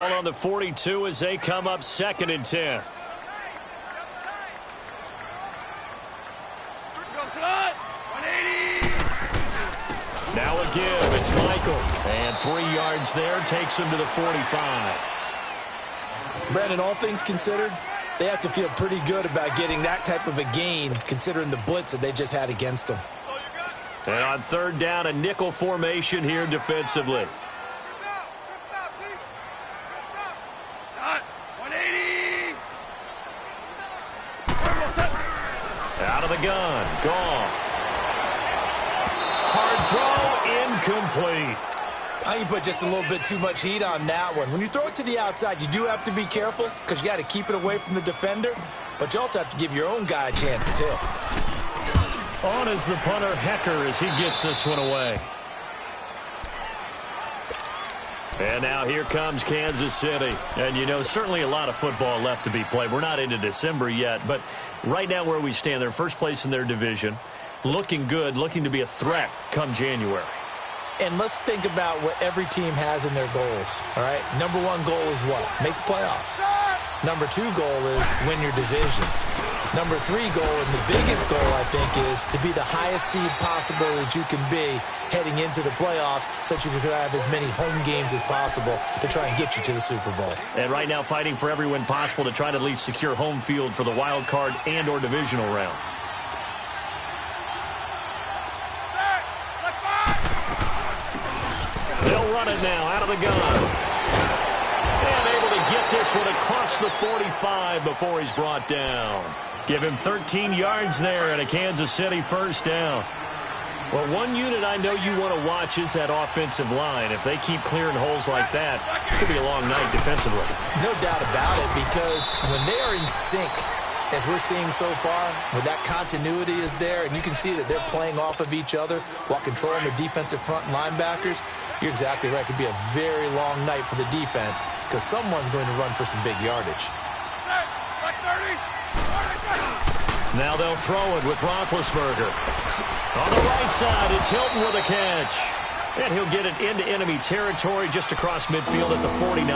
On the 42 as they come up 2nd and 10. Now a give. It's Michael. And 3 yards there takes him to the 45. Brandon, all things considered, they have to feel pretty good about getting that type of a gain considering the blitz that they just had against them. And on 3rd down, a nickel formation here defensively. Out of the gun. Goff. Hard throw. Incomplete. I think you put just a little bit too much heat on that one. When you throw it to the outside, you do have to be careful because you got to keep it away from the defender, but you also have to give your own guy a chance too. On is the punter, Hecker, as he gets this one away. And now here comes Kansas City. And, you know, certainly a lot of football left to be played. We're not into December yet, but right now where we stand, they're first place in their division. Looking good, looking to be a threat come January. And let's think about what every team has in their goals, all right? Number 1 goal is what? Make the playoffs. Number 2 goal is win your division. Number 3 goal, and the biggest goal, I think, is to be the highest seed possible that you can be heading into the playoffs so that you can have as many home games as possible to try and get you to the Super Bowl. And right now fighting for every win possible to try to at least secure home field for the wild card and or divisional round. They'll run it now out of the gun. And able to get this one across the 45 before he's brought down. Give him 13 yards there and a Kansas City first down. Well, one unit I know you want to watch is that offensive line. If they keep clearing holes like that, it could be a long night defensively. No doubt about it, because when they are in sync, as we're seeing so far, when that continuity is there, and you can see that they're playing off of each other while controlling the defensive front linebackers, you're exactly right. It could be a very long night for the defense because someone's going to run for some big yardage. Now they'll throw it with Roethlisberger. On the right side, it's Hilton with a catch. And he'll get it into enemy territory just across midfield at the 49.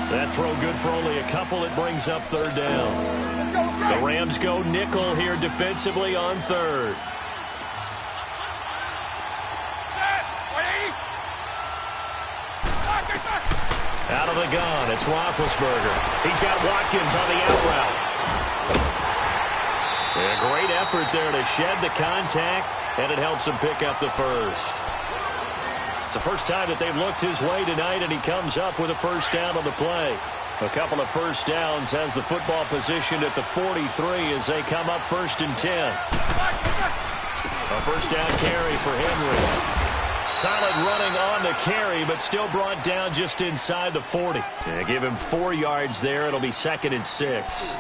That throw good for only a couple. It brings up 3rd down. The Rams go nickel here defensively on 3rd. Out of the gun, it's Roethlisberger. He's got Watkins on the out route. A great effort there to shed the contact, and it helps him pick up the first. It's the first time that they've looked his way tonight, and he comes up with a first down on the play. A couple of first downs has the football positioned at the 43 as they come up 1st and 10. A first down carry for Henry. Solid running on the carry, but still brought down just inside the 40. They give him 4 yards there. It'll be 2nd and 6.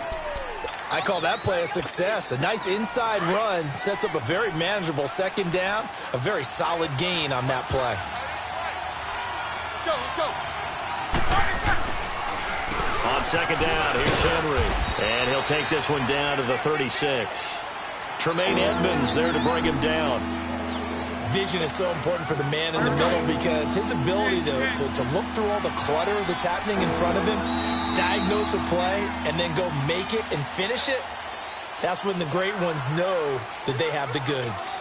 I call that play a success. A nice inside run sets up a very manageable 2nd down. A very solid gain on that play. Let's go. On 2nd down, here's Henry. And he'll take this one down to the 36. Tremaine Edmonds there to bring him down. Vision is so important for the man in the middle because his ability to look through all the clutter that's happening in front of him, diagnose a play, and then go make it and finish it, that's when the great ones know that they have the goods.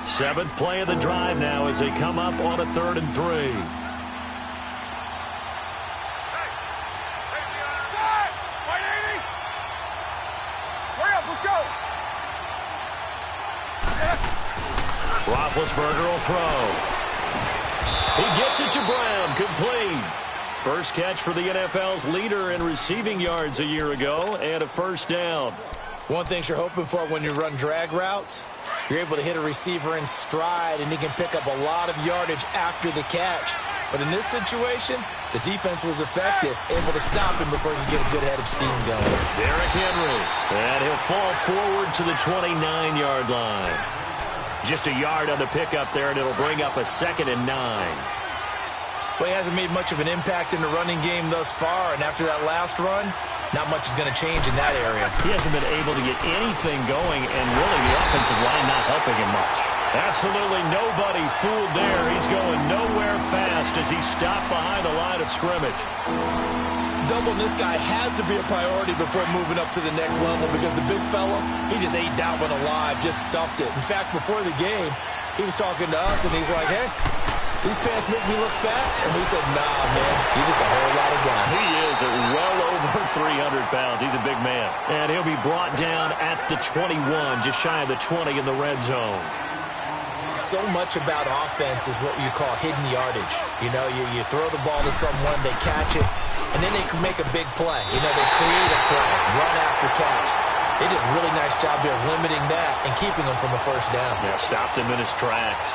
Seventh play of the drive now as they come up on a 3rd and 3. Roethlisberger will throw. He gets it to Brown, complete. First catch for the NFL's leader in receiving yards a year ago, and a first down. One thing you're hoping for when you run drag routes, you're able to hit a receiver in stride, and he can pick up a lot of yardage after the catch. But in this situation, the defense was effective, able to stop him before he could get a good head of steam going. Derrick Henry, and he'll fall forward to the 29-yard line. Just a yard on the pickup there, and it'll bring up a 2nd and 9. Well, he hasn't made much of an impact in the running game thus far, and after that last run, not much is going to change in that area. He hasn't been able to get anything going, and really the offensive line not helping him much. Absolutely nobody fooled there. He's going nowhere fast as he's stopped behind the line of scrimmage. Doubling this guy has to be a priority before moving up to the next level because the big fella, he just ate that one alive, just stuffed it. In fact, before the game, he was talking to us, and he's like, hey, these pants make me look fat. And we said, nah, man, you're just a whole lot of guy. He is at well over 300 pounds. He's a big man. And he'll be brought down at the 21, just shy of the 20 in the red zone. So much about offense is what you call hidden yardage. You know, you throw the ball to someone, they catch it, and then they can make a big play. You know, they create a play, run after catch. They did a really nice job there limiting that and keeping him from a first down. Yeah, stopped him in his tracks.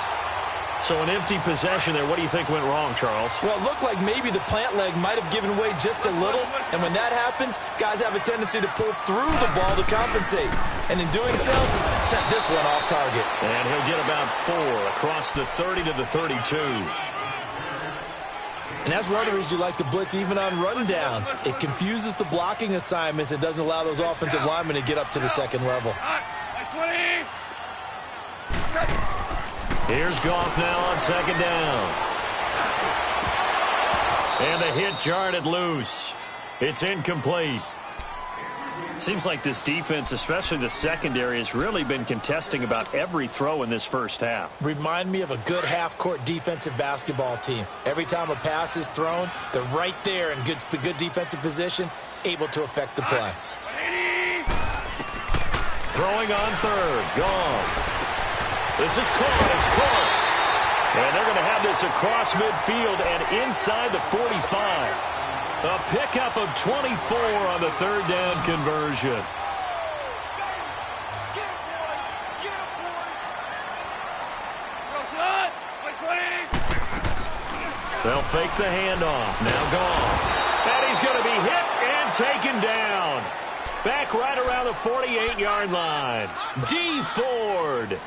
So an empty possession there. What do you think went wrong, Charles? Well, it looked like maybe the plant leg might have given way just a little. And when that happens, guys have a tendency to pull through the ball to compensate. And in doing so, sent this one off target. And he'll get about 4 across the 30 to the 32. And that's one of the reasons you like to blitz even on rundowns. It confuses the blocking assignments and doesn't allow those offensive linemen to get up to the second level. Here's Goff now on second down. And the hit jarred it loose. It's incomplete. Seems like this defense, especially the secondary, has really been contesting about every throw in this first half. Remind me of a good half-court defensive basketball team. Every time a pass is thrown, they're right there in good defensive position, able to affect the play. Throwing on third. Goff. This is caught. It's close. And they're going to have this across midfield and inside the 45. A pickup of 24 on the third down conversion. They'll fake the handoff. Now Goff. And he's going to be hit and taken down. Back right around the 48-yard line. D. Ford.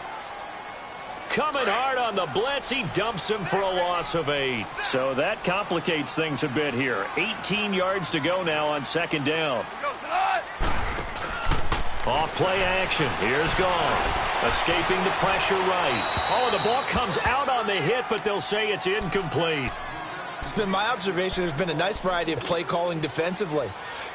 Coming hard on the blitz. He dumps him for a loss of 8. So that complicates things a bit here. 18 yards to go now on second down. Off play action. Here's Goff. Escaping the pressure right. Oh, the ball comes out on the hit, but they'll say it's incomplete. It's been my observation there's been a nice variety of play calling defensively.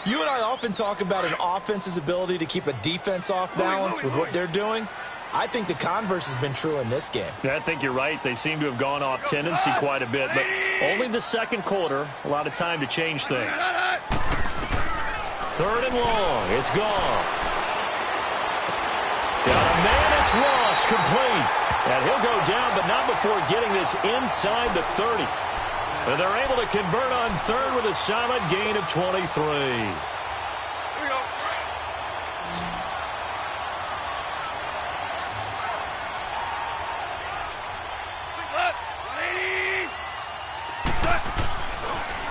You and I often talk about an offense's ability to keep a defense off balance with what they're doing. I think the converse has been true in this game. I think you're right. They seem to have gone off tendency quite a bit, but only the second quarter, a lot of time to change things. Third and long. It's Goff. Got a man. It's Ross. Complete. And he'll go down, but not before getting this inside the 30. And they're able to convert on third with a solid gain of 23.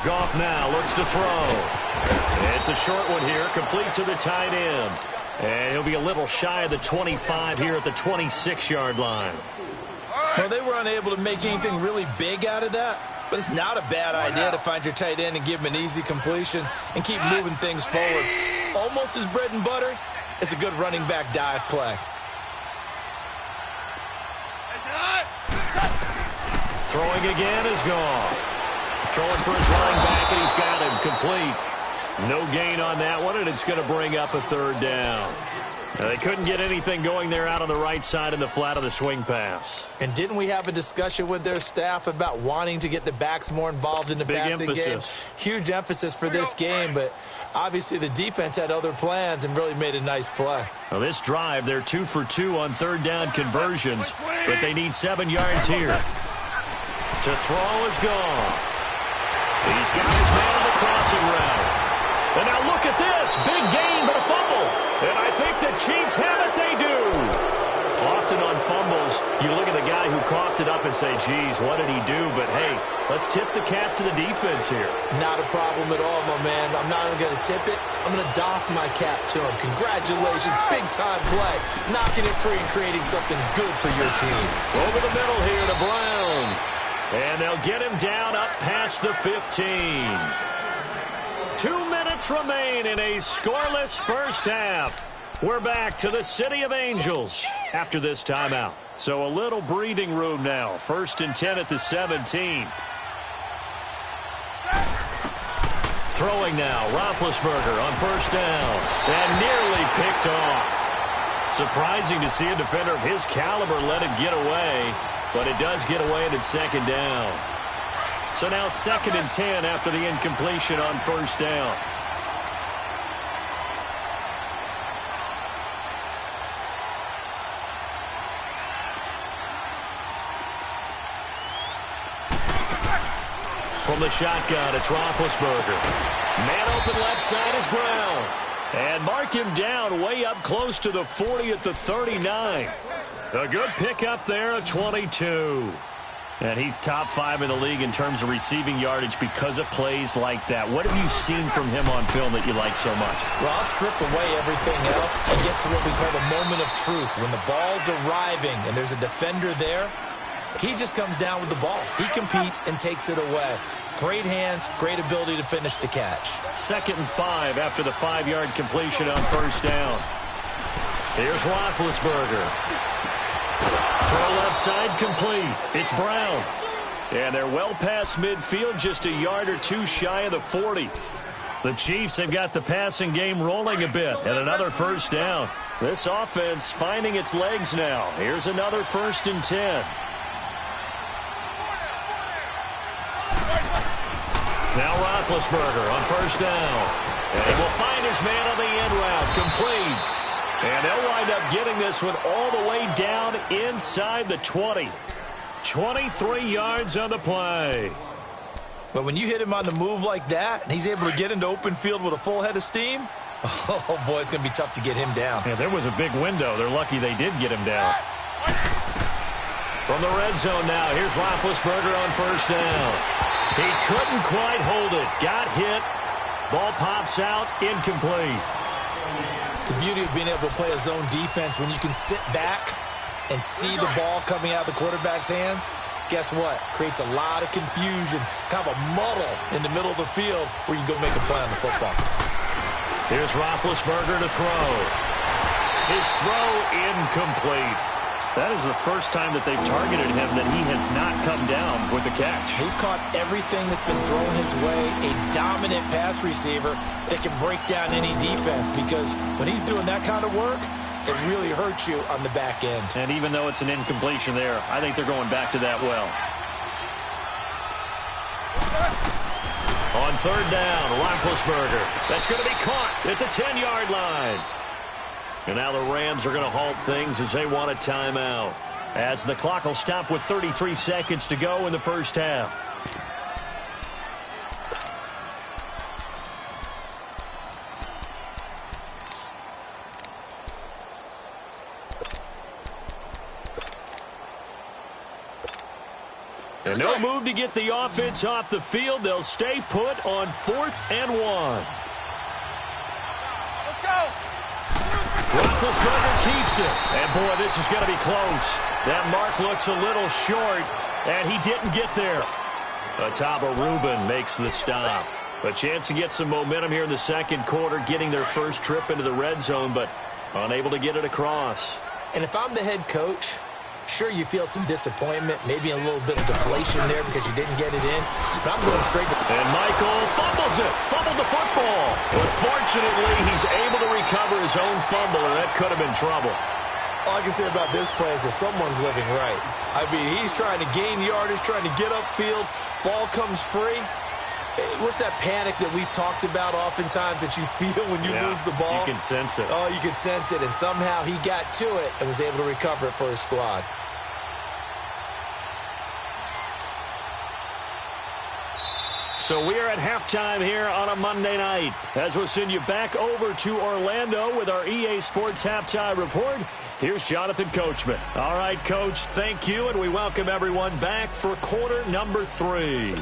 Goff now looks to throw. It's a short one here, complete to the tight end. And he'll be a little shy of the 25 here at the 26-yard line. Well, they were unable to make anything really big out of that, but it's not a bad idea to find your tight end and give him an easy completion and keep moving things forward. Almost his bread and butter. It's a good running back dive play. Throwing again is Goff. Throwing for his running back, and he's got him complete. No gain on that one, and it's going to bring up a third down. Now, they couldn't get anything going there out on the right side in the flat of the swing pass. And didn't we have a discussion with their staff about wanting to get the backs more involved in the passing game? Huge emphasis for this game, but obviously the defense had other plans and really made a nice play. Well, this drive, they're 2 for 2 on third down conversions, but they need 7 yards here. To throw is Goff. He's got his man on the crossing route. And now look at this. Big gain, but a fumble. And I think the Chiefs have it. They do. Often on fumbles, you look at the guy who coughed it up and say, geez, what did he do? But, hey, let's tip the cap to the defense here. Not a problem at all, my man. I'm not even going to tip it. I'm going to doff my cap to him. Congratulations. Big-time play. Knocking it free and creating something good for your team. Over the middle here to Brown. And they'll get him down up past the 15. 2 minutes minutes remain in a scoreless first half. We're back to the City of Angels after this timeout. So a little breathing room now. 1st and 10 at the 17. Throwing now, Roethlisberger on 1st down. And nearly picked off. Surprising to see a defender of his caliber let it get away. But it does get away and it's 2nd down. So now 2nd and 10 after the incompletion on 1st down. From the shotgun, it's Roethlisberger. Man open left side is Brown. And mark him down way up close to the 40 at the 39. A good pickup there, a 22. And he's top 5 in the league in terms of receiving yardage because of plays like that. What have you seen from him on film that you like so much? Well, I'll strip away everything else and get to what we call the moment of truth. When the ball's arriving and there's a defender there, he just comes down with the ball. He competes and takes it away. Great hands, great ability to finish the catch. 2nd and 5 after the 5-yard completion on 1st down. Here's Roethlisberger. Throw left side complete. It's Brown. And they're well past midfield, just a yard or two shy of the 40. The Chiefs have got the passing game rolling a bit, and another 1st down. This offense finding its legs now. Here's another 1st and 10. Now Roethlisberger on 1st down. And he will find his man on the end route. Complete. And they'll wind up getting this one all the way down inside the 20. 23 yards on the play. But when you hit him on the move like that, and he's able to get into open field with a full head of steam, oh, boy, it's going to be tough to get him down. Yeah, there was a big window. They're lucky they did get him down. From the red zone now, here's Roethlisberger on 1st down. He couldn't quite hold it. Got hit. Ball pops out. Incomplete. The beauty of being able to play a zone defense when you can sit back and see the ball coming out of the quarterback's hands, guess what? Creates a lot of confusion, kind of a muddle in the middle of the field where you can go make a play on the football. Here's Roethlisberger to throw. His throw incomplete. That is the first time that they've targeted him that he has not come down with a catch. He's caught everything that's been thrown his way. A dominant pass receiver that can break down any defense, because when he's doing that kind of work, it really hurts you on the back end. And even though it's an incompletion there, I think they're going back to that well. On 3rd down, Roethlisberger. That's going to be caught at the 10-yard line. And now the Rams are going to halt things as they want a timeout, as the clock will stop with 33 seconds to go in the first half. And no move to get the offense off the field. They'll stay put on 4th and 1. Let's go. Roethlisberger keeps it. And, boy, this is going to be close. That mark looks a little short, and he didn't get there. Ataba Rubin makes the stop. A chance to get some momentum here in the 2nd quarter, getting their first trip into the red zone, but unable to get it across. And if I'm the head coach, sure, you feel some disappointment, maybe a little bit of deflation there because you didn't get it in. But I'm going straight to... And Michael fumbles it. Fumbled the football. But fortunately, he's able to recover his own fumble, and that could have been trouble. All I can say about this play is that someone's living right. I mean, he's trying to gain yardage, trying to get upfield. Ball comes free. What's that panic that we've talked about oftentimes that you feel when you lose the ball? You can sense it. Oh, you can sense it. And somehow he got to it and was able to recover it for his squad. So we are at halftime here on a Monday night, as we'll send you back over to Orlando with our EA Sports Halftime Report. Here's Jonathan Coachman. All right, Coach, thank you, and we welcome everyone back for quarter number 3.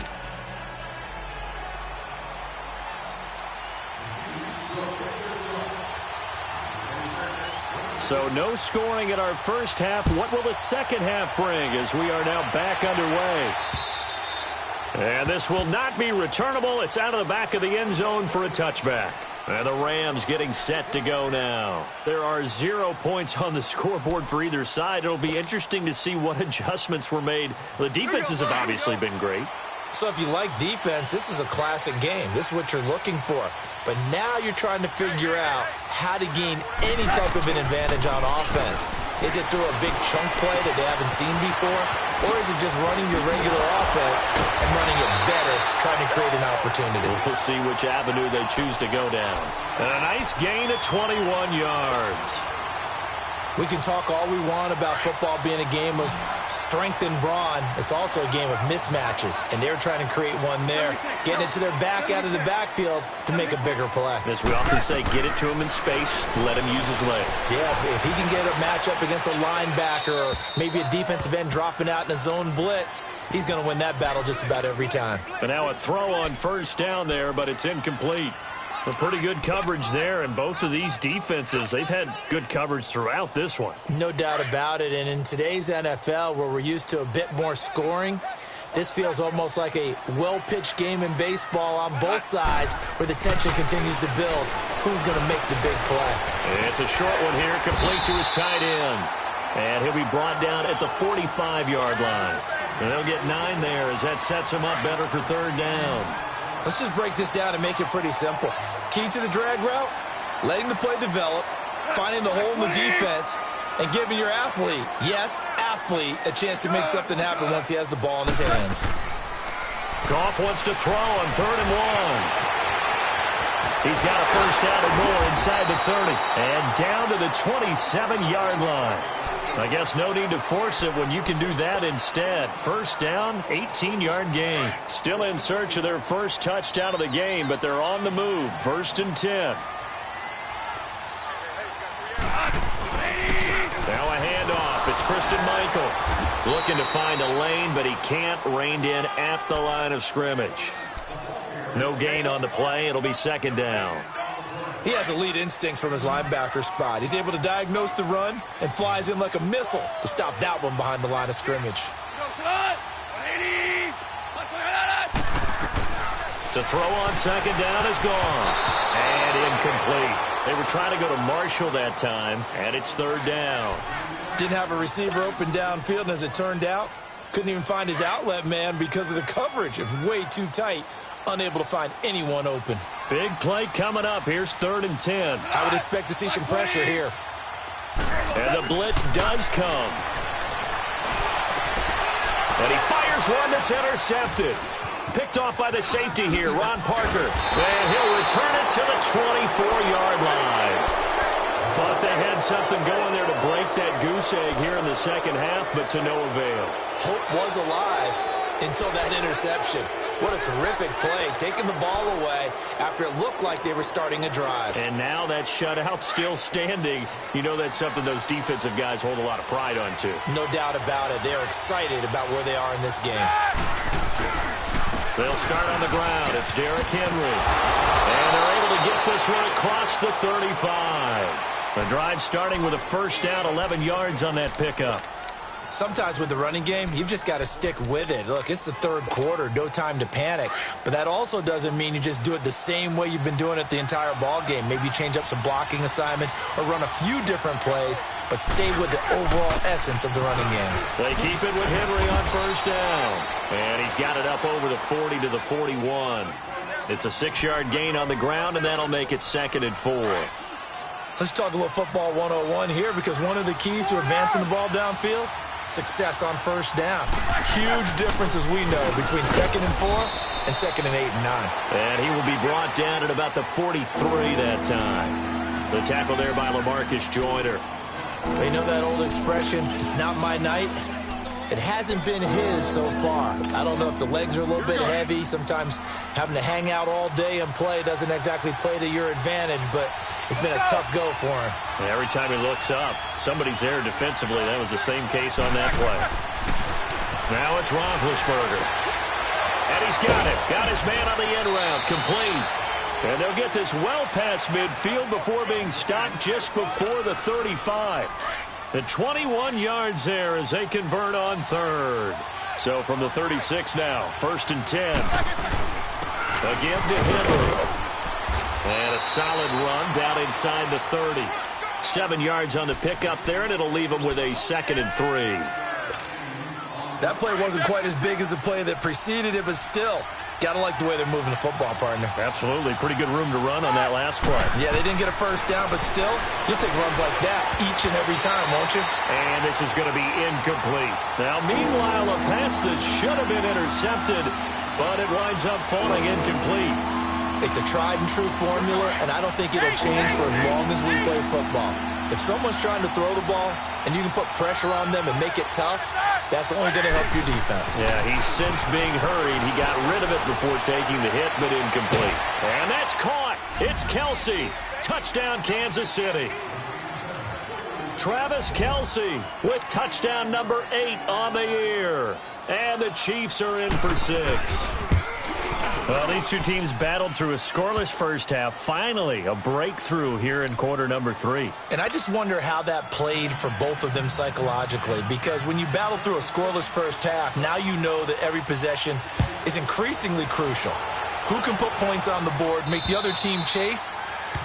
So no scoring in our first half. What will the second half bring as we are now back underway? And this will not be returnable. It's out of the back of the end zone for a touchback. And the Rams getting set to go now. There are 0 points on the scoreboard for either side. It'll be interesting to see what adjustments were made. The defenses have obviously been great. So if you like defense, this is a classic game. This is what you're looking for. But now you're trying to figure out how to gain any type of an advantage on offense. Is it through a big chunk play that they haven't seen before? Or is it just running your regular offense and running it better, trying to create an opportunity? We'll see which avenue they choose to go down. And a nice gain of 21 yards. We can talk all we want about football being a game of strength and brawn. It's also a game of mismatches, and they're trying to create one there, getting it to their back out of the backfield to make a bigger play. As we often say, get it to him in space, let him use his leg. Yeah, if he can get a matchup against a linebacker or maybe a defensive end dropping out in a zone blitz, he's going to win that battle just about every time. And now a throw on first down there, but it's incomplete. A pretty good coverage there, and both of these defenses, they've had good coverage throughout this one. No doubt about it, and in today's NFL, where we're used to a bit more scoring, this feels almost like a well-pitched game in baseball on both sides where the tension continues to build. Who's going to make the big play? It's a short one here, complete to his tight end. And he'll be brought down at the 45-yard line. And they'll get 9 there as that sets him up better for third down. Let's just break this down and make it pretty simple. Key to the drag route, letting the play develop, finding the hole in the defense, and giving your athlete, yes, athlete, a chance to make something happen once he has the ball in his hands. Goff wants to throw on 3rd and 1. He's got a first down and more inside the 30. And down to the 27-yard line. I guess no need to force it when you can do that instead. First down, 18-yard gain. Still in search of their first touchdown of the game, but they're on the move. 1st and 10. Now a handoff. It's Christian Michael. Looking to find a lane, but he can't. Reined in at the line of scrimmage. No gain on the play. It'll be 2nd down. He has elite instincts from his linebacker spot. He's able to diagnose the run and flies in like a missile to stop that one behind the line of scrimmage. To throw on 2nd down is gone. And incomplete. They were trying to go to Marshall that time, and it's 3rd down. Didn't have a receiver open downfield, and as it turned out, couldn't even find his outlet man because of the coverage. It was way too tight. Unable to find anyone open. Big play coming up. Here's 3rd and 10. I would expect to see some pressure here. And the blitz does come. And he fires one that's intercepted. Picked off by the safety here, Ron Parker. And he'll return it to the 24-yard line. Thought they had something going there to break that goose egg here in the second half, but to no avail. Hope was alive until that interception. What a terrific play, taking the ball away after it looked like they were starting a drive. And now that shutout still standing. You know that's something those defensive guys hold a lot of pride on, too. No doubt about it. They're excited about where they are in this game. They'll start on the ground. It's Derrick Henry. And they're able to get this one across the 35. The drive starting with a first down, 11 yards on that pickup. Sometimes with the running game, you've just got to stick with it. Look, it's the 3rd quarter, no time to panic. But that also doesn't mean you just do it the same way you've been doing it the entire ball game. Maybe change up some blocking assignments or run a few different plays, but stay with the overall essence of the running game. They keep it with Henry on first down. And he's got it up over the 40 to the 41. It's a 6-yard gain on the ground, and that'll make it 2nd and 4. Let's talk a little football 101 here, because one of the keys to advancing the ball downfield, success on first down. Huge difference, as we know, between 2nd and 4 and 2nd and 8 and 9. And he will be brought down at about the 43 that time. The tackle there by LaMarcus Joyner. You know that old expression, it's not my night? It hasn't been his so far. I don't know if the legs are a little bit heavy. Sometimes having to hang out all day and play doesn't exactly play to your advantage, but it's been a tough go for him. And every time he looks up, somebody's there defensively. That was the same case on that play. Now it's Roethlisberger. And he's got it. Got his man on the end route. Complete. And they'll get this well past midfield before being stopped just before the 35. The 21 yards there as they convert on 3rd. So from the 36 now, 1st and 10. Again to Henry. And a solid run down inside the 30. 7 yards on the pickup there, and it'll leave him with a 2nd and 3. That play wasn't quite as big as the play that preceded it, but still, got to like the way they're moving the football, partner. Absolutely. Pretty good room to run on that last play. Yeah, they didn't get a first down, but still, you'll take runs like that each and every time, won't you? And this is going to be incomplete. Now, meanwhile, a pass that should have been intercepted, but it winds up falling incomplete. It's a tried-and-true formula, and I don't think it'll change for as long as we play football. If someone's trying to throw the ball and you can put pressure on them and make it tough, that's only going to help your defense. Yeah, he's since being hurried. He got rid of it before taking the hit, but incomplete. And that's caught. It's Kelsey. Touchdown, Kansas City. Travis Kelsey with touchdown number 8 on the year. And the Chiefs are in for 6. Well, these two teams battled through a scoreless first half. Finally, a breakthrough here in quarter number 3. And I just wonder how that played for both of them psychologically, because when you battle through a scoreless first half, now you know that every possession is increasingly crucial. Who can put points on the board, make the other team chase?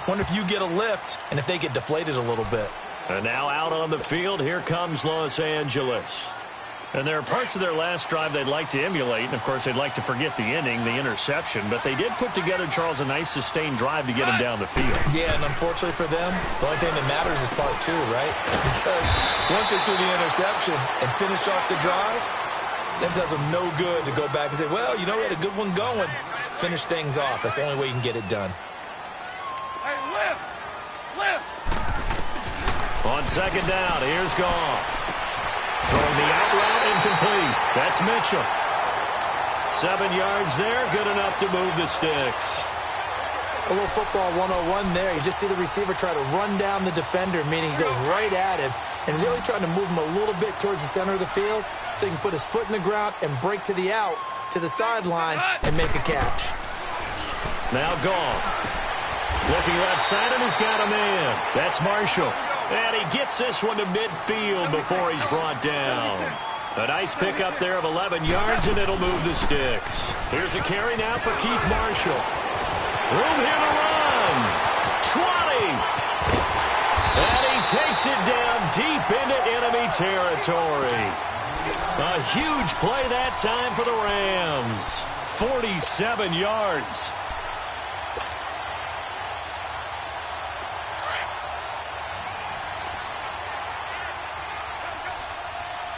Wonder if you get a lift and if they get deflated a little bit. And now out on the field, here comes Los Angeles. And there are parts of their last drive they'd like to emulate. And, of course, they'd like to forget the inning, the interception. But they did put together, Charles, a nice sustained drive to get him down the field. Yeah, and unfortunately for them, the only thing that matters is part 2, right? Because once they threw the interception and finished off the drive, that does them no good to go back and say, well, you know, we had a good one going. Finish things off. That's the only way you can get it done. Hey, lift! On 2nd down, here's Goff. Throwing the out route, incomplete. That's Mitchell. 7 yards there, good enough to move the sticks. A little football 101 there. You just see the receiver try to run down the defender, meaning he goes right at him, and really trying to move him a little bit towards the center of the field so he can put his foot in the ground and break to the out, to the sideline, and make a catch. Now Goff. Looking left side, and he's got a man. That's Marshall. And he gets this one to midfield before he's brought down. A nice pickup there of 11 yards, and it'll move the sticks. Here's a carry now for Keith Marshall. Room here to run. 20. And he takes it down deep into enemy territory. A huge play that time for the Rams. 47 yards.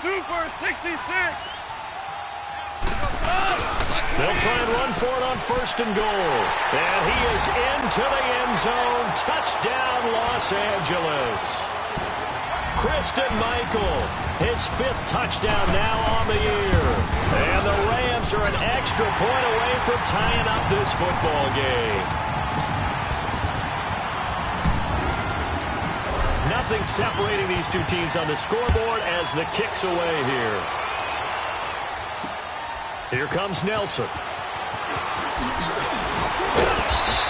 Super 66. They'll try and run for it on 1st and goal. And he is into the end zone. Touchdown, Los Angeles. Christian Michael, his 5th touchdown now on the year. And the Rams are an extra point away from tying up this football game. Nothing separating these two teams on the scoreboard as the kick's away here. Here comes Nelson.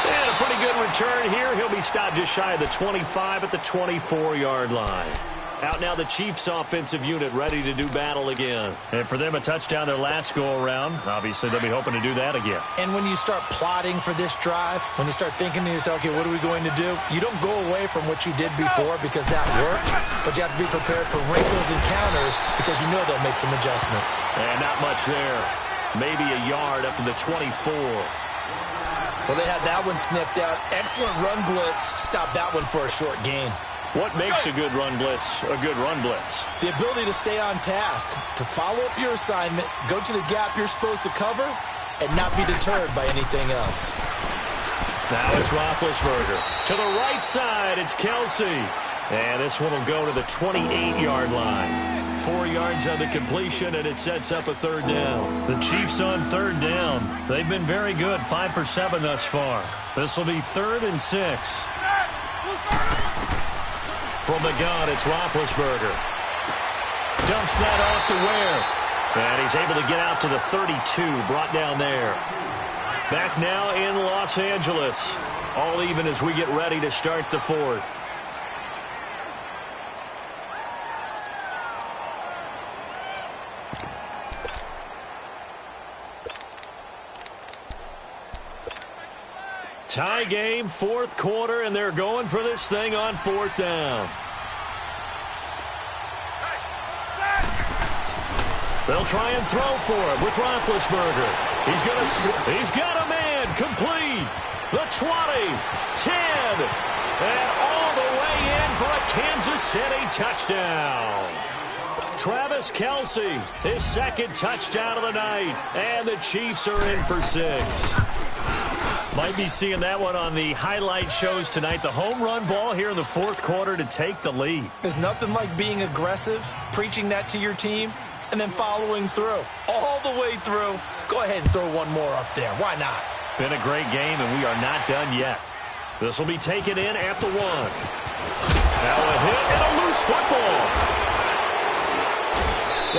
And a pretty good return here. He'll be stopped just shy of the 25 at the 24-yard line. Out now the Chiefs offensive unit ready to do battle again. And for them a touchdown their last go-around. Obviously they'll be hoping to do that again. And when you start plotting for this drive, when you start thinking to yourself, okay, what are we going to do? You don't go away from what you did before because that worked, but you have to be prepared for wrinkles and counters because you know they'll make some adjustments. And not much there. Maybe a yard up to the 24. Well, they had that one sniffed out. Excellent run blitz. Stop that one for a short gain. What makes a good run blitz a good run blitz? The ability to stay on task, to follow up your assignment, go to the gap you're supposed to cover, and not be deterred by anything else. Now it's Roethlisberger. To the right side, it's Kelsey. And this one will go to the 28-yard line. 4 yards on the completion, and it sets up a 3rd down. The Chiefs on 3rd down. They've been very good, 5 for 7 thus far. This will be 3rd and 6. From the gun, it's Roethlisberger. Dumps that off to Ware. And he's able to get out to the 32, brought down there. Back now in Los Angeles. All even as we get ready to start the 4th. Tie game, fourth quarter, and they're going for this thing on fourth down. They'll try and throw for it with Roethlisberger. He's got a man complete. The 20, 10, and all the way in for a Kansas City touchdown. Travis Kelce, his second touchdown of the night, and the Chiefs are in for 6. Might be seeing that one on the highlight shows tonight. The home run ball here in the fourth quarter to take the lead. There's nothing like being aggressive, preaching that to your team, and then following through. All the way through. Go ahead and throw one more up there. Why not? Been a great game, and we are not done yet. This will be taken in at the 1. Now a hit and a loose football.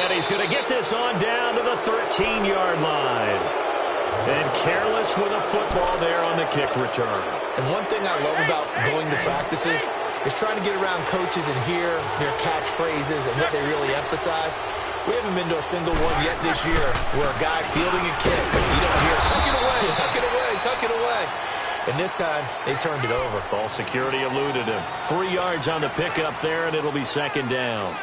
And he's going to get this on down to the 13-yard line. And careless with a football there on the kick return. And one thing I love about going to practices is trying to get around coaches and hear their catchphrases and what they really emphasize. We haven't been to a single one yet this year where a guy fielding a kick, but you don't hear, tuck it away, tuck it away, tuck it away. And this time, they turned it over. Ball security eluded him. 3 yards on the pickup there, and it'll be second down.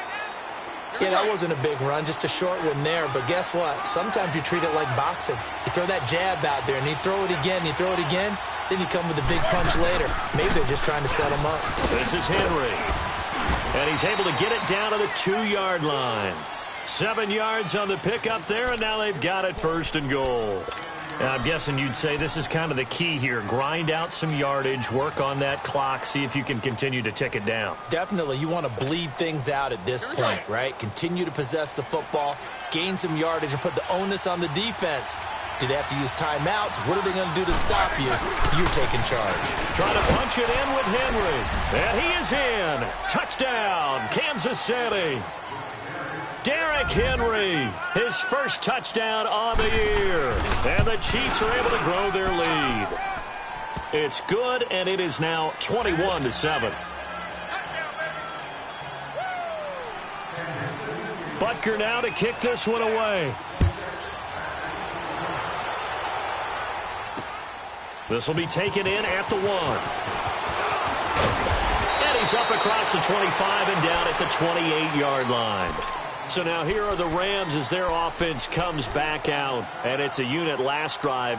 Yeah, that wasn't a big run, just a short one there. But guess what? Sometimes you treat it like boxing. You throw that jab out there, and you throw it again, you throw it again, then you come with a big punch later. Maybe they're just trying to set him up. This is Henry. And he's able to get it down to the 2-yard line. 7 yards on the pickup there, and now they've got it first and goal. And I'm guessing you'd say this is kind of the key here. Grind out some yardage, work on that clock, see if you can continue to tick it down. Definitely. You want to bleed things out at this point, right? Continue to possess the football, gain some yardage, and put the onus on the defense. Do they have to use timeouts? What are they going to do to stop you? You're taking charge. Trying to punch it in with Henry. And he is in. Touchdown, Kansas City. Derrick Henry, his first touchdown on the year. And the Chiefs are able to grow their lead. It's good, and it is now 21-7. Butker now to kick this one away. This will be taken in at the 1. And he's up across the 25 and down at the 28-yard line. So now here are the Rams as their offense comes back out. And it's a unit last drive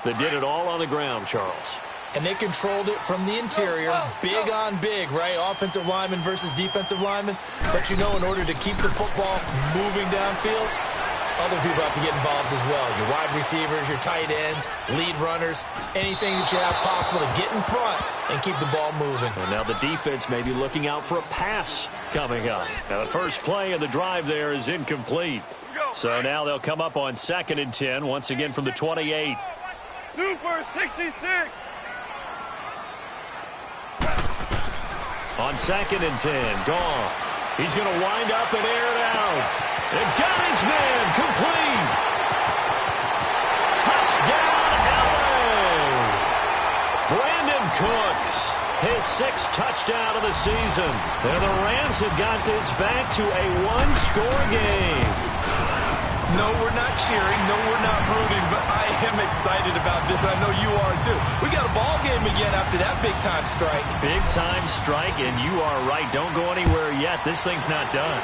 that did it all on the ground, Charles. And they controlled it from the interior, big on big, right? Offensive lineman versus defensive lineman. But you know, in order to keep the football moving downfield, other people have to get involved as well. Your wide receivers, your tight ends, lead runners, anything that you have possible to get in front and keep the ball moving. And now the defense may be looking out for a pass coming up. Now the first play of the drive there is incomplete. So now they'll come up on 2nd and 10, once again from the 28. Super 66. On 2nd and 10, Goff. He's going to wind up and air it out. And got his man complete. Touchdown, LA. Brandon Cooks, his 6th touchdown of the season. And the Rams have got this back to a 1-score game. No, we're not cheering. No, we're not rooting. But I am excited about this. I know you are, too. We got a ball game again after that big-time strike. Big-time strike, and you are right. Don't go anywhere yet. This thing's not done.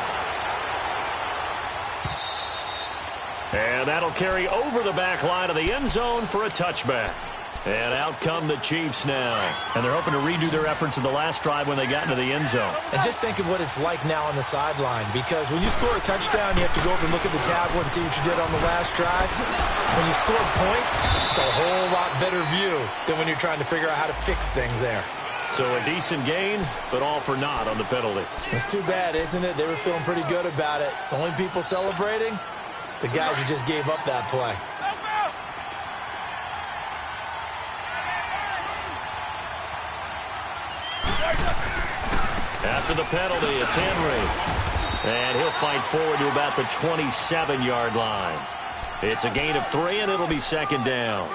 And that'll carry over the back line of the end zone for a touchback. And out come the Chiefs now. And they're hoping to redo their efforts in the last drive when they got into the end zone. And just think of what it's like now on the sideline. Because when you score a touchdown, you have to go over and look at the tablet and see what you did on the last drive. When you score points, it's a whole lot better view than when you're trying to figure out how to fix things there. So a decent gain, but all for naught on the penalty. It's too bad, isn't it? They were feeling pretty good about it. The only people celebrating, the guys who just gave up that play. After the penalty, it's Henry. And he'll fight forward to about the 27-yard line. It's a gain of 3, and it'll be second down.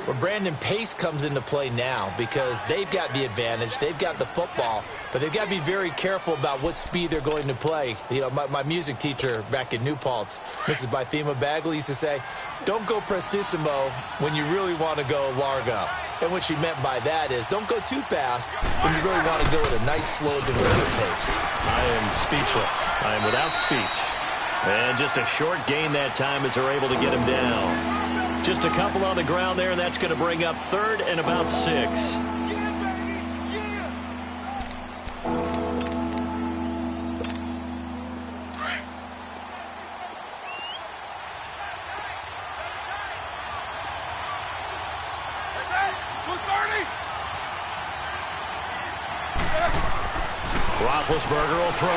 Well, Brandon, pace comes into play now because they've got the advantage. They've got the football, but they've got to be very careful about what speed they're going to play. You know, my music teacher back in New Paltz, Mrs. Bythema Bagley, used to say, don't go prestissimo when you really want to go largo. And what she meant by that is don't go too fast when you really want to go at a nice, slow, deliberate pace. I am speechless. I am without speech. And just a short gain that time as they're able to get him down. Just a couple on the ground there, and that's going to bring up 3rd and about 6. Roethlisberger will throw.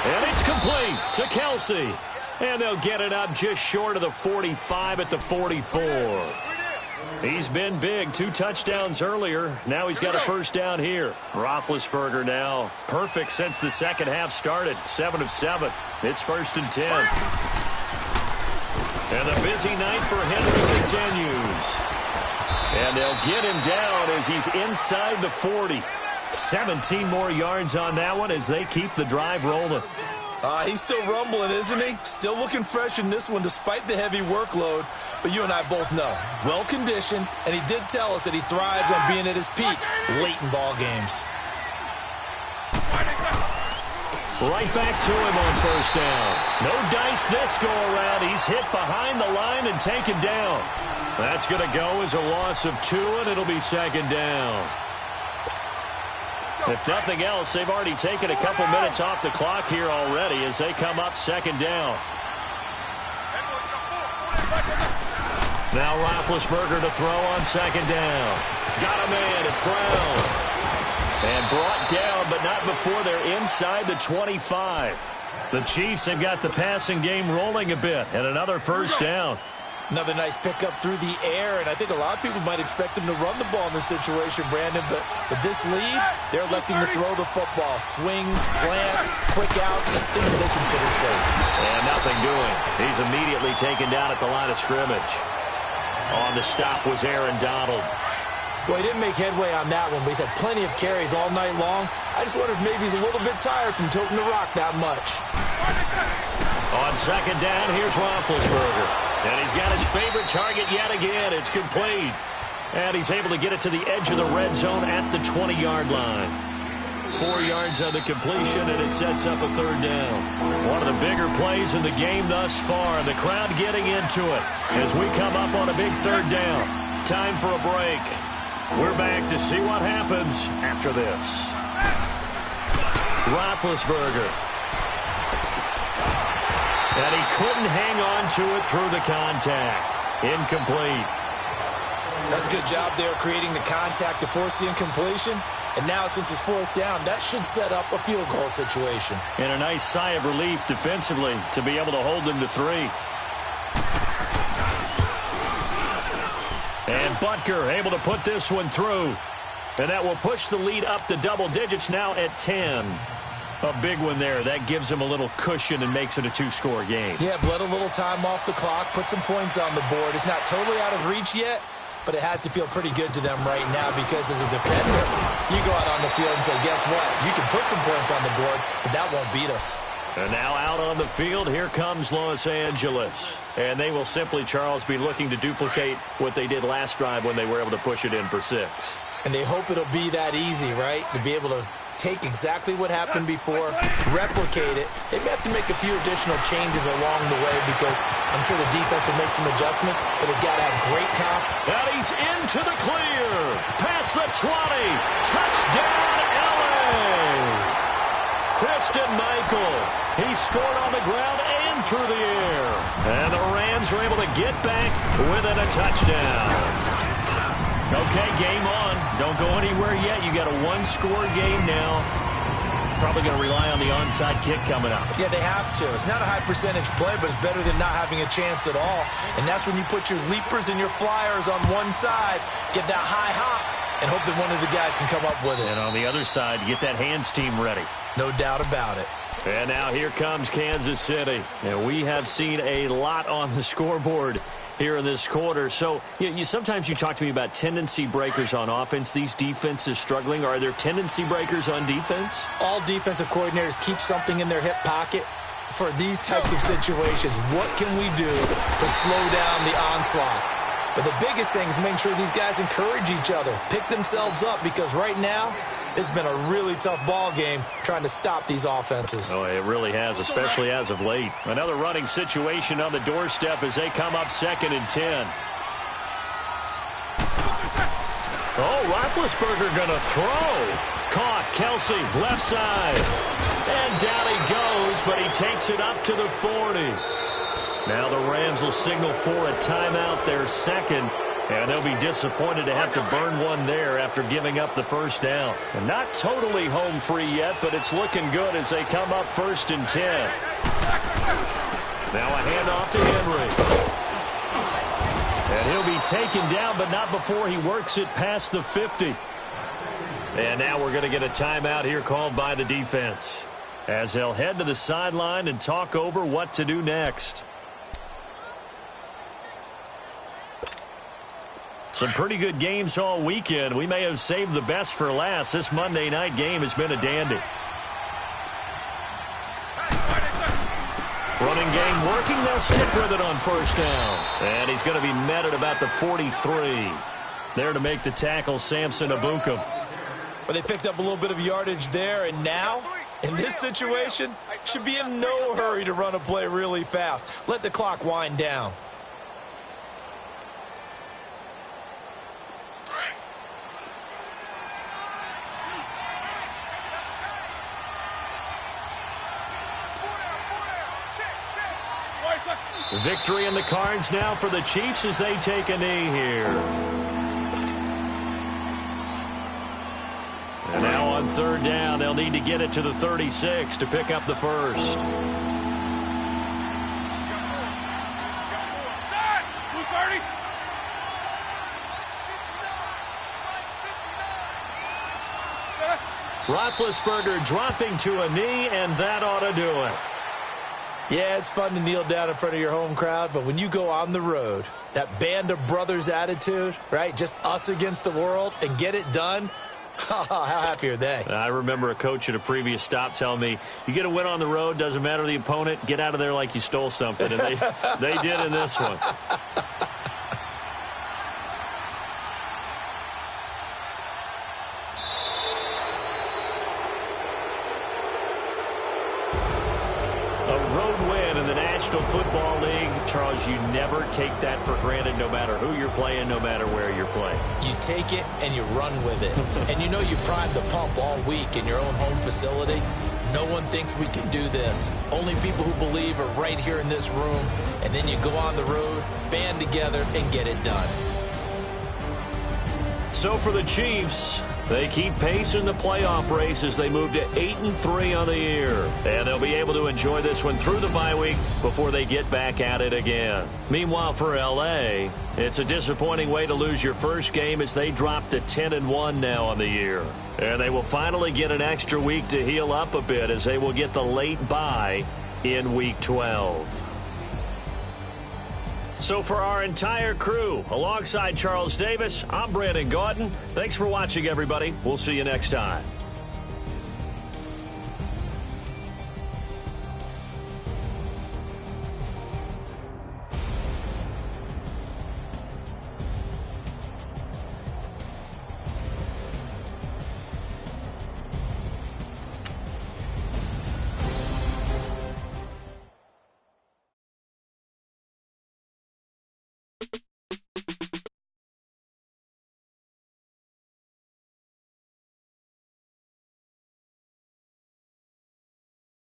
And it's complete to Kelsey. And they'll get it up just short of the 45 at the 44. He's been big. 2 touchdowns earlier. Now he's got a first down here. Roethlisberger now perfect since the second half started. 7 of 7. It's 1st and 10. And the busy night for Henry continues. And they'll get him down as he's inside the 40. 17 more yards on that one as they keep the drive rolling. He's still rumbling, isn't he? Still looking fresh in this one despite the heavy workload. But you and I both know, well-conditioned, and he did tell us that he thrives on being at his peak late in ball games. Right back to him on first down. No dice this go-around. He's hit behind the line and taken down. That's going to go as a loss of 2, and it'll be 2nd down. If nothing else, they've already taken a couple minutes off the clock here already as they come up 2nd down. Now Roethlisberger to throw on 2nd down. Got a man. It's Brown. And brought down, but not before they're inside the 25. The Chiefs have got the passing game rolling a bit, and another first down. Another nice pickup through the air, and I think a lot of people might expect him to run the ball in this situation, Brandon, but with this lead, they're electing to throw the football. Swings, slants, quick outs, things that they consider safe. And nothing doing. He's immediately taken down at the line of scrimmage. On the stop was Aaron Donald. Well, he didn't make headway on that one, but he's had plenty of carries all night long. I just wonder if maybe he's a little bit tired from toting the rock that much. On 2nd down, here's Roethlisberger. And he's got his favorite target yet again. It's complete. And he's able to get it to the edge of the red zone at the 20-yard line. 4 yards on the completion, and it sets up a 3rd down. One of the bigger plays in the game thus far. The crowd getting into it as we come up on a big 3rd down. Time for a break. We're back to see what happens after this. Roethlisberger. And he couldn't hang on to it through the contact. Incomplete. That's a good job there creating the contact to force the incompletion. And now since it's 4th down, that should set up a field goal situation. And a nice sigh of relief defensively to be able to hold them to 3. And Butker able to put this one through. And that will push the lead up to double digits now at 10. A big one there. That gives him a little cushion and makes it a 2-score game. Yeah, bled a little time off the clock, put some points on the board. It's not totally out of reach yet, but it has to feel pretty good to them right now because as a defender, you go out on the field and say, guess what? You can put some points on the board, but that won't beat us. And now out on the field, here comes Los Angeles. And they will simply, Charles, be looking to duplicate what they did last drive when they were able to push it in for 6. And they hope it'll be that easy, right? To be able to take exactly what happened before, replicate it. They may have to make a few additional changes along the way because I'm sure the defense will make some adjustments, but they've got to have great confidence. And he's into the clear. Past the 20. Touchdown, L.A. Christian Michael. He scored on the ground and through the air. And the Rams are able to get back within a touchdown. Okay, game on. Don't go anywhere yet. You got a 1-score game now. Probably going to rely on the onside kick coming up. Yeah, they have to. It's not a high percentage play, but it's better than not having a chance at all. And that's when you put your leapers and your flyers on one side, get that high hop, and hope that one of the guys can come up with it. And on the other side, get that hands team ready. No doubt about it. And now here comes Kansas City. And we have seen a lot on the scoreboard here in this quarter. So sometimes you talk to me about tendency breakers on offense. These defenses struggling. Are there tendency breakers on defense? All defensive coordinators keep something in their hip pocket for these types of situations. What can we do to slow down the onslaught? But the biggest thing is making sure these guys encourage each other, pick themselves up, because right now it's been a really tough ball game trying to stop these offenses. Oh, it really has, especially as of late. Another running situation on the doorstep as they come up 2nd and 10. Oh, Roethlisberger going to throw. Caught. Kelsey, left side. And down he goes, but he takes it up to the 40. Now the Rams will signal for a timeout, their second. And they'll be disappointed to have to burn one there after giving up the first down. And not totally home free yet, but it's looking good as they come up 1st and 10. Now a handoff to Henry. And he'll be taken down, but not before he works it past the 50. And now we're going to get a timeout here called by the defense, as they'll head to the sideline and talk over what to do next. Some pretty good games all weekend. We may have saved the best for last. This Monday night game has been a dandy. Running game working. They'll stick with it on first down. And he's going to be met at about the 43. There to make the tackle, Samson Abukum. Well, they picked up a little bit of yardage there, and now, in this situation, should be in no hurry to run a play really fast. Let the clock wind down. Victory in the cards now for the Chiefs as they take a knee here. And now on 3rd down, they'll need to get it to the 36 to pick up the first. Roethlisberger dropping to a knee, and that ought to do it. Yeah, it's fun to kneel down in front of your home crowd, but when you go on the road, that band of brothers attitude, right, just us against the world, and get it done, how happy are they? I remember a coach at a previous stop telling me, you get a win on the road, doesn't matter the opponent, get out of there like you stole something, and they did in this one. National Football League, Charles, you never take that for granted no matter who you're playing, no matter where you're playing. You take it and you run with it. And you know you prime the pump all week in your own home facility. No one thinks we can do this. Only people who believe are right here in this room. And then you go on the road, band together, and get it done. So for the Chiefs, they keep pace in the playoff race as they move to 8-3 on the year. And they'll be able to enjoy this one through the bye week before they get back at it again. Meanwhile, for L.A., it's a disappointing way to lose your first game as they drop to 10-1 now on the year. And they will finally get an extra week to heal up a bit as they will get the late bye in Week 12. So for our entire crew, alongside Charles Davis, I'm Brandon Gaudin. Thanks for watching, everybody. We'll see you next time.